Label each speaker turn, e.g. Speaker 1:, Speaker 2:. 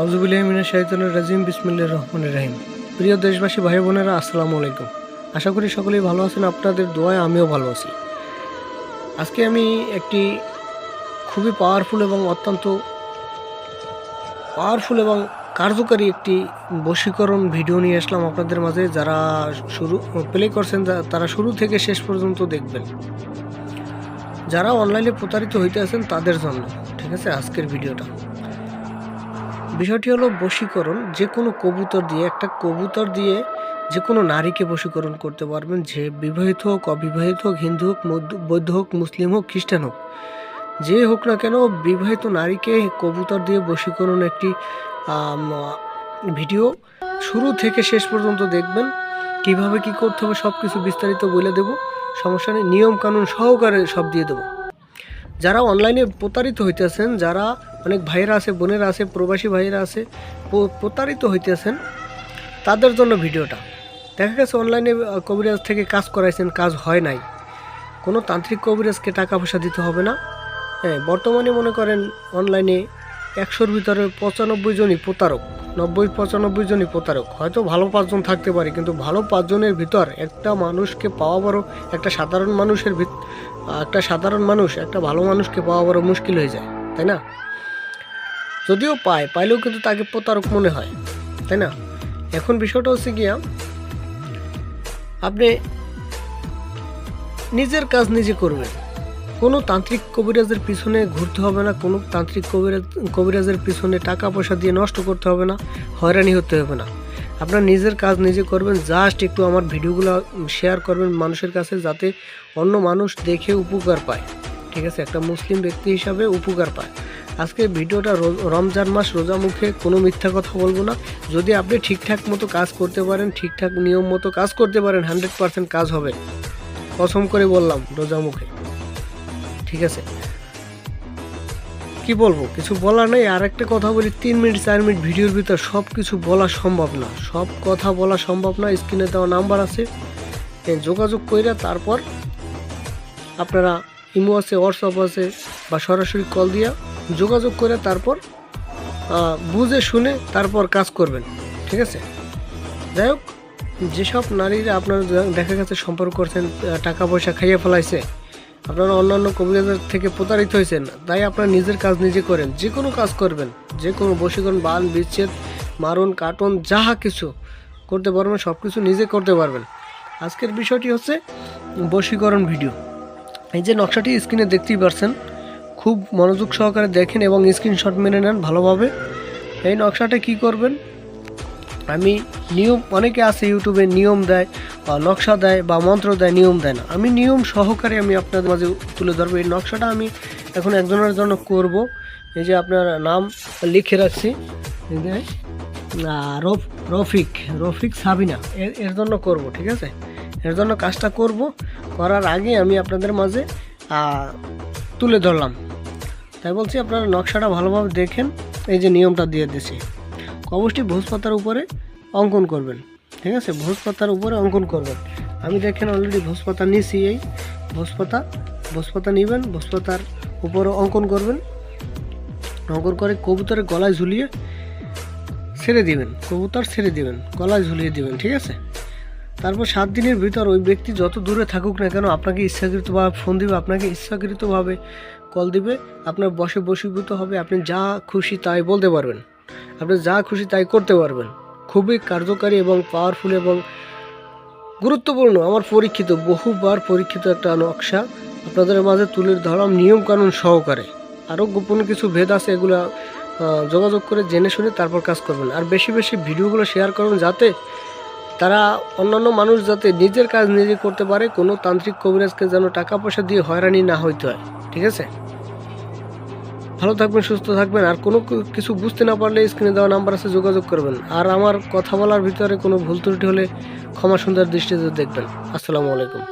Speaker 1: আউযুবিল্লাহি মিনাশ শাইতানির রাজিম বিসমিল্লাহির রহমানির রহিম। প্রিয় দেশবাসী ভাই বোনেরা, আসসালামু আলাইকুম। আশা করি সকলেই ভালো আছেন। আপনাদের দোয়ায় আমিও ভালো আছি। আজকে আমি একটি খুবই পাওয়ারফুল এবং কার্যকারী একটি বশীকরণ ভিডিও নিয়ে আসলাম আপনাদের মাঝে। যারা প্লে করছেন তারা শুরু থেকে শেষ পর্যন্ত দেখবেন। যারা অনলাইনে প্রতারিত হইতে আছেন তাদের জন্য, ঠিক আছে, আজকের ভিডিওটা। বিষয়টি হলো বশীকরণ। যে কোনো একটা কবুতর দিয়ে যে কোনো নারীকে বশীকরণ করতে পারবেন। যে বিবাহিত হোক, অবিবাহিত হোক, হিন্দু হোক, বৌদ্ধ হোক, মুসলিম হোক, খ্রিস্টান হোক, যে হোক না কেন, বিবাহিত নারীকে কবুতর দিয়ে বশীকরণ একটি ভিডিও শুরু থেকে শেষ পর্যন্ত দেখবেন। কিভাবে কি করতে হবে সব কিছু বিস্তারিত বলে দেব, সমস্যা নেই। নিয়ম কানুন সহকারে সব দিয়ে দেবো। যারা অনলাইনে প্রতারিত হইতেছেন, যারা অনেক ভাইয়েরা আছে, বোনেরা আছে, প্রবাসী ভাইয়েরা আছে, প্রতারিত হইতেছেন, তাদের জন্য ভিডিওটা। দেখা গেছে অনলাইনে কবিরাজ থেকে কাজ করাইছেন, কাজ হয় নাই, কোনো তান্ত্রিক কবিরাজকে টাকা পয়সা দিতে হবে না। হ্যাঁ, বর্তমানে মনে করেন অনলাইনে 100-র ভিতরে 95 জনই প্রতারক, 90-95 জনই প্রতারক। হয়তো ভালো 5 জন থাকতে পারে, কিন্তু ভালো 5 জনের ভিতর একটা মানুষকে পাওয়া বড়, একটা সাধারণ মানুষ একটা ভালো মানুষকে পাওয়া বড় মুশকিল হয়ে যায়, তাই না? যদিও পাইলেও কিন্তু তাকে প্রতারক মনে হয়, তাই না? এখন বিষয়টা হচ্ছে গিয়া, আপনি নিজের কাজ নিজে করবেন। কোনো তান্ত্রিক কবিরাজের পিছনে ঘুরতে হবে না, কোনো তান্ত্রিক কবিরাজের পিছনে টাকা পয়সা দিয়ে নষ্ট করতে হবে না, হয়রানি হতে হবে না। আপনার নিজের কাজ নিজে করবেন। জাস্ট একটু আমার ভিডিওগুলো শেয়ার করবেন মানুষের কাছে, যাতে অন্য মানুষ দেখে উপকার পায়, ঠিক আছে? একটা মুসলিম ব্যক্তি হিসাবে উপকার পায়। আজকে ভিডিওটা রমজান মাস, রোজা মুখে কোনো মিথ্যা কথা বলবো না। যদি আপনি ঠিকঠাক মতো কাজ করতে পারেন, ঠিকঠাক নিয়ম মতো কাজ করতে পারেন, 100% কাজ হবে, কসম করে বললাম, রোজা মুখে, ঠিক আছে? কি বলবো, কিছু বলার নেই। আর একটা কথা বলি, 3 মিনিট 4 মিনিট ভিডিওর ভিতর সব কিছু বলা সম্ভব না, সব কথা বলা সম্ভব না। স্ক্রিনে দেওয়া নাম্বার আছে, যোগাযোগ কইরা তারপর আপনারা ইমো আছে, হোয়াটসঅ্যাপ আছে, বা সরাসরি কল দিয়া যোগাযোগ করে তারপর বুঝে শুনে তারপর কাজ করবেন, ঠিক আছে? যাই হোক, যেসব নারীরা আপনারা দেখা গেছে সম্পর্ক করছেন, টাকা পয়সা খাইয়ে ফেলাইছে, আপনারা অন্যান্য কবিরাজের থেকে প্রতারিত হয়েছেন, তাই আপনারা নিজের কাজ নিজে করেন। যে কোনো কাজ করবেন, যে কোনো বশীকরণ, বান, বিচ্ছেদ, মারণ, কাটন, যাহা কিছু করতে পারবেন, সব কিছু নিজে করতে পারবেন। আজকের বিষয়টি হচ্ছে বশীকরণ ভিডিও। এই যে নকশাটি স্ক্রিনে দেখতেই পারছেন, খুব মনোযোগ সহকারে দেখেন এবং স্ক্রিনশট মেনে নেন ভালোভাবে। এই নকশাটা কি করবেন, আমি নিয়ম, অনেকে আছে ইউটিউবে নিয়ম দেয় বা নকশা দেয় বা মন্ত্র দেয়, নিয়ম দেয় না। আমি নিয়ম সহকারে আপনাদের মাঝে তুলে ধরবো। এই নকশাটা আমি এখন একজনের জন্য করব। এই যে আপনার নাম লিখে রাখছি, রফিক সাবিনা, এর জন্য করব, ঠিক আছে? এর জন্য কাজটা করব। করার আগে আমি আপনাদের মাঝে তুলে ধরলাম, তাই বলছি আপনারা নকশাটা ভালোভাবে দেখেন। এই যে নিয়মটা দিয়ে দিয়েছি, অবশ্যই ভোজ পাতার উপরে অঙ্কন করবেন, ঠিক আছে? ভোজ পাতার উপরে অঙ্কন করবেন। আমি দেখেন অলরেডি ভোজ পাতা নিয়েছি। এই ভোজ পাতা নেবেন, ভোজ পাতার উপরে অঙ্কন করবেন। অঙ্কন করে কবুতরের গলায় ঝুলিয়ে ছেড়ে দিবেন, গলায় ঝুলিয়ে দিবেন, ঠিক আছে? তারপর 7 দিনের ভিতর ওই ব্যক্তি যত দূরে থাকুক না কেন, আপনাকে ইচ্ছাকৃতভাবে ফোন দিবে, আপনাকে ইচ্ছাকৃতভাবে কল দিবে, আপনার বশীভূত হবে। আপনি যা খুশি তাই বলতে পারবেন, আপনি যা খুশি তাই করতে পারবেন। খুবই কার্যকারী এবং পাওয়ারফুল এবং গুরুত্বপূর্ণ, আমার বহুবার পরীক্ষিত একটা নকশা আপনাদের মাঝে তুলে ধরলাম নিয়ম কানুন সহকারে। আরও গোপন কিছু ভেদ আছে, এগুলো যোগাযোগ করে জেনে শুনে তারপর কাজ করবেন। আর বেশি বেশি ভিডিওগুলো শেয়ার করবেন, যাতে তারা অন্যান্য মানুষ যাতে নিজের কাজ নিজে করতে পারে, কোনো তান্ত্রিক কবিরাজকে যেন টাকা পয়সা দিয়ে হয়রানি না হইতে হয়, ঠিক আছে? ভালো থাকবেন, সুস্থ থাকবেন। আর কোনো কিছু বুঝতে না পারলে স্ক্রিনে দেওয়া নাম্বার আছে, যোগাযোগ করবেন। আর আমার কথা বলার ভিতরে কোনো ভুল ত্রুটি হলে ক্ষমা সুন্দর দৃষ্টিতে দেখবেন। আসসালামু আলাইকুম।